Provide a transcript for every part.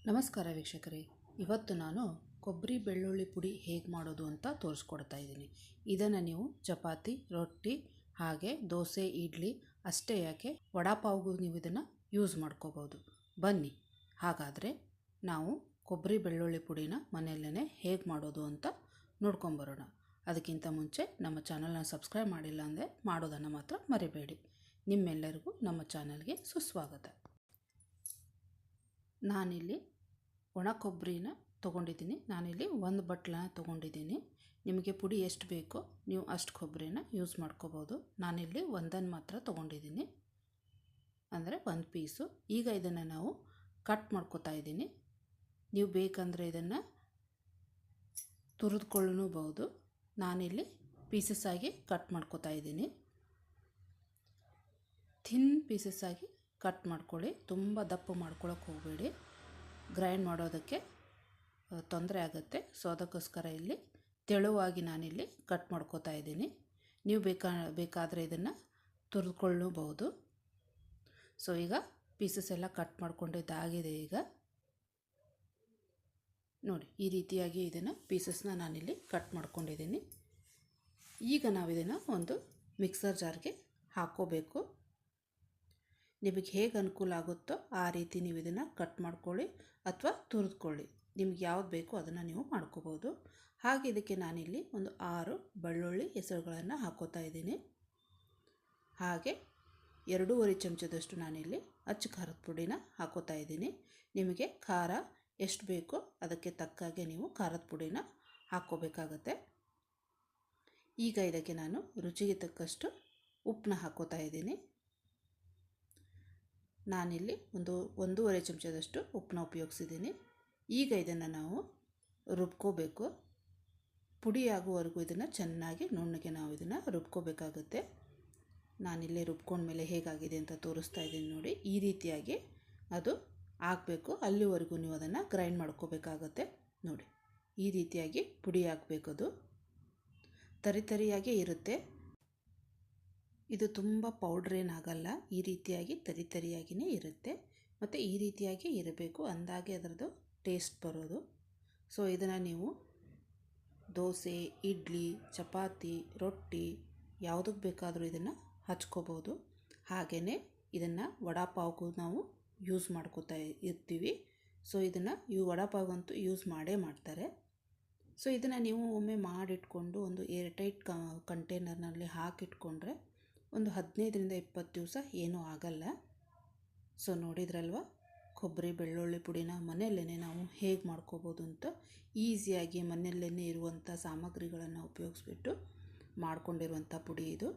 ನಮಸ್ಕಾರ ವೀಕ್ಷಕರೇ, ಇವತ್ತು ನಾನು ಕೊಬ್ಬರಿ ಬೆಳ್ಳುಳ್ಳಿ ಪುಡಿ ಹೇಗೆ ಮಾಡೋದು ಅಂತ ತೋರಿಸ್ಕೊಡ್ತಾ ಇದ್ದೀನಿ. ಇದನ್ನು ನೀವು ಚಪಾತಿ, ರೊಟ್ಟಿ, ಹಾಗೆ ದೋಸೆ, ಇಡ್ಲಿ ಅಷ್ಟೇ ಯಾಕೆ ವಡಾಪಾವ್ಗೂ ನೀವು ಇದನ್ನು ಯೂಸ್ ಮಾಡ್ಕೋಬೋದು. ಬನ್ನಿ ಹಾಗಾದರೆ ನಾವು ಕೊಬ್ಬರಿ ಬೆಳ್ಳುಳ್ಳಿ ಪುಡಿನ ಮನೆಯಲ್ಲೇ ಹೇಗೆ ಮಾಡೋದು ಅಂತ ನೋಡ್ಕೊಂಬರೋಣ. ಅದಕ್ಕಿಂತ ಮುಂಚೆ ನಮ್ಮ ಚಾನಲ್ನ ಸಬ್ಸ್ಕ್ರೈಬ್ ಮಾಡಿಲ್ಲ ಅಂದರೆ ಮಾಡೋದನ್ನು ಮಾತ್ರ ಮರಿಬೇಡಿ. ನಿಮ್ಮೆಲ್ಲರಿಗೂ ನಮ್ಮ ಚಾನಲ್ಗೆ ಸುಸ್ವಾಗತ. ನಾನಿಲ್ಲಿ ಒಣ ಕೊಬ್ಬರಿನ ತೊಗೊಂಡಿದ್ದೀನಿ. ನಾನಿಲ್ಲಿ ಒಂದು ಬಟ್ಲನ್ನ ತೊಗೊಂಡಿದ್ದೀನಿ. ನಿಮಗೆ ಪುಡಿ ಎಷ್ಟು ಬೇಕೋ ನೀವು ಅಷ್ಟು ಕೊಬ್ಬರಿನ ಯೂಸ್ ಮಾಡ್ಕೋಬೋದು. ನಾನಿಲ್ಲಿ ಒಂದನ್ನು ಮಾತ್ರ ತೊಗೊಂಡಿದ್ದೀನಿ, ಅಂದರೆ ಒಂದು ಪೀಸು. ಈಗ ಇದನ್ನು ನಾವು ಕಟ್ ಮಾಡ್ಕೋತಾ ಇದ್ದೀನಿ. ನೀವು ಬೇಕಂದರೆ ಇದನ್ನು ತುರಿದುಕೊಳ್ಳಬಹುದು. ನಾನಿಲ್ಲಿ ಪೀಸಸ್ ಆಗಿ ಕಟ್ ಮಾಡ್ಕೋತಾ ಇದ್ದೀನಿ. ಥಿನ್ ಪೀಸಸ್ ಆಗಿ ಕಟ್ ಮಾಡ್ಕೊಳ್ಳಿ, ತುಂಬ ದಪ್ಪ ಮಾಡ್ಕೊಳ್ಳೋಕೆ ಹೋಗಬೇಡಿ. ಗ್ರೈಂಡ್ ಮಾಡೋದಕ್ಕೆ ತೊಂದರೆ ಆಗುತ್ತೆ. ಸೊ ಅದಕ್ಕೋಸ್ಕರ ಇಲ್ಲಿ ತೆಳುವಾಗಿ ನಾನಿಲ್ಲಿ ಕಟ್ ಮಾಡ್ಕೋತಾ ಇದ್ದೀನಿ. ನೀವು ಬೇಕಾದರೆ ಇದನ್ನು ತುರಿದುಕೊಳ್ಳಬಹುದು. ಸೊ ಈಗ ಪೀಸಸ್ ಎಲ್ಲ ಕಟ್ ಮಾಡ್ಕೊಂಡಿದ್ದಾಗಿದೆ. ಈಗ ನೋಡಿ, ಈ ರೀತಿಯಾಗಿ ಇದನ್ನು ಪೀಸಸ್ನ ನಾನಿಲ್ಲಿ ಕಟ್ ಮಾಡ್ಕೊಂಡಿದ್ದೀನಿ. ಈಗ ನಾವು ಇದನ್ನು ಒಂದು ಮಿಕ್ಸರ್ ಜಾರ್ಗೆ ಹಾಕ್ಕೋಬೇಕು. ನಿಮಗೆ ಹೇಗೆ ಅನುಕೂಲ ಆಗುತ್ತೋ ಆ ರೀತಿ ನೀವು ಇದನ್ನು ಕಟ್ ಮಾಡ್ಕೊಳ್ಳಿ ಅಥವಾ ತುರಿದುಕೊಳ್ಳಿ. ನಿಮ್ಗೆ ಯಾವ್ದು ಬೇಕೋ ಅದನ್ನು ನೀವು ಮಾಡ್ಕೋಬೋದು. ಹಾಗೆ ಇದಕ್ಕೆ ನಾನಿಲ್ಲಿ ಒಂದು 6 ಬೆಳ್ಳುಳ್ಳಿ ಹೆಸರುಗಳನ್ನು ಹಾಕೋತಾ ಇದ್ದೀನಿ. ಹಾಗೆ 2.5 ಚಮಚದಷ್ಟು ನಾನಿಲ್ಲಿ ಅಚ್ಚ ಖಾರದ ಪುಡಿನ ಹಾಕೋತಾ ಇದ್ದೀನಿ. ನಿಮಗೆ ಖಾರ ಎಷ್ಟು ಬೇಕೋ ಅದಕ್ಕೆ ತಕ್ಕಾಗೆ ನೀವು ಖಾರದ ಪುಡಿನ ಹಾಕ್ಕೋಬೇಕಾಗತ್ತೆ. ಈಗ ಇದಕ್ಕೆ ನಾನು ರುಚಿಗೆ ತಕ್ಕಷ್ಟು ಉಪ್ಪನ್ನ ಹಾಕೋತಾ ಇದ್ದೀನಿ. ನಾನಿಲ್ಲಿ 1.5 ಚಮಚದಷ್ಟು ಉಪ್ಪನ್ನ ಉಪಯೋಗಿಸಿದ್ದೀನಿ. ಈಗ ಇದನ್ನು ನಾವು ರುಬ್ಕೋಬೇಕು. ಪುಡಿ ಆಗುವವರೆಗೂ ಇದನ್ನು ಚೆನ್ನಾಗಿ ನುಣ್ಣಗೆ ನಾವು ಇದನ್ನು ರುಬ್ಕೋಬೇಕಾಗುತ್ತೆ. ನಾನಿಲ್ಲಿ ರುಬ್ಕೊಂಡ್ಮೇಲೆ ಹೇಗಾಗಿದೆ ಅಂತ ತೋರಿಸ್ತಾ ಇದ್ದೀನಿ ನೋಡಿ. ಈ ರೀತಿಯಾಗಿ ಅದು ಆಗಬೇಕು. ಅಲ್ಲಿವರೆಗೂ ನೀವು ಅದನ್ನು ಗ್ರೈಂಡ್ ಮಾಡ್ಕೋಬೇಕಾಗತ್ತೆ. ನೋಡಿ, ಈ ರೀತಿಯಾಗಿ ಪುಡಿ ಆಗಬೇಕು. ಅದು ತರಿಯಾಗೇ ಇರುತ್ತೆ. ಇದು ತುಂಬ ಪೌಡ್ರ್ ಏನಾಗಲ್ಲ. ಈ ರೀತಿಯಾಗಿ ತರಿಯಾಗಿಯೇ ಇರುತ್ತೆ. ಮತ್ತು ಈ ರೀತಿಯಾಗಿ ಇರಬೇಕು, ಅಂದಾಗೆ ಅದರದ್ದು ಟೇಸ್ಟ್ ಬರೋದು. ಸೊ ಇದನ್ನು ನೀವು ದೋಸೆ, ಇಡ್ಲಿ, ಚಪಾತಿ, ರೊಟ್ಟಿ ಯಾವುದಕ್ಕೆ ಬೇಕಾದರೂ ಇದನ್ನು ಹಚ್ಕೋಬೋದು. ಹಾಗೆಯೇ ಇದನ್ನು ವಡಾಪಾವ್ಗೂ ನಾವು ಯೂಸ್ ಮಾಡ್ಕೋತಾ ಇರ್ತೀವಿ. ಸೊ ಇದನ್ನು ವಡಾಪಾವ್ಗಂತೂ ಯೂಸ್ ಮಾಡೇ ಮಾಡ್ತಾರೆ. ಸೊ ಇದನ್ನು ನೀವು ಒಮ್ಮೆ ಮಾಡಿಟ್ಕೊಂಡು ಒಂದು ಏರ್ಟೈಟ್ ಕಂಟೈನರ್ನಲ್ಲಿ ಹಾಕಿಟ್ಕೊಂಡ್ರೆ ಒಂದು 15ರಿಂದ 20 ದಿವಸ ಏನೂ ಆಗಲ್ಲ. ಸೊ ನೋಡಿದ್ರಲ್ವ, ಕೊಬ್ಬರಿ ಬೆಳ್ಳುಳ್ಳಿ ಪುಡಿನ ಮನೆಯಲ್ಲೇ ನಾವು ಹೇಗೆ ಮಾಡ್ಕೋಬೋದು ಅಂತ. ಈಸಿಯಾಗಿ ಮನೆಯಲ್ಲೇ ಇರುವಂಥ ಸಾಮಗ್ರಿಗಳನ್ನು ಉಪಯೋಗಿಸ್ಬಿಟ್ಟು ಮಾಡ್ಕೊಂಡಿರುವಂಥ ಪುಡಿ ಇದು.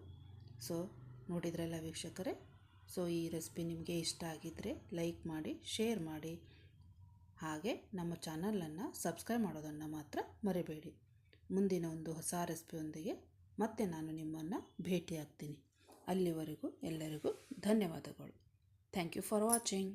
ಸೊ ನೋಡಿದ್ರಲ್ಲ ವೀಕ್ಷಕರೇ. ಸೊ ಈ ರೆಸಿಪಿ ನಿಮಗೆ ಇಷ್ಟ ಆಗಿದ್ದರೆ ಲೈಕ್ ಮಾಡಿ, ಶೇರ್ ಮಾಡಿ, ಹಾಗೆ ನಮ್ಮ ಚಾನಲನ್ನು ಸಬ್ಸ್ಕ್ರೈಬ್ ಮಾಡೋದನ್ನು ಮಾತ್ರ ಮರಿಬೇಡಿ. ಮುಂದಿನ ಒಂದು ಹೊಸ ರೆಸಿಪಿಯೊಂದಿಗೆ ಮತ್ತೆ ನಾನು ನಿಮ್ಮನ್ನು ಭೇಟಿಯಾಗ್ತೀನಿ. ಅಲ್ಲಿವರೆಗೂ ಎಲ್ಲರಿಗೂ ಧನ್ಯವಾದಗಳು. Thank you for watching.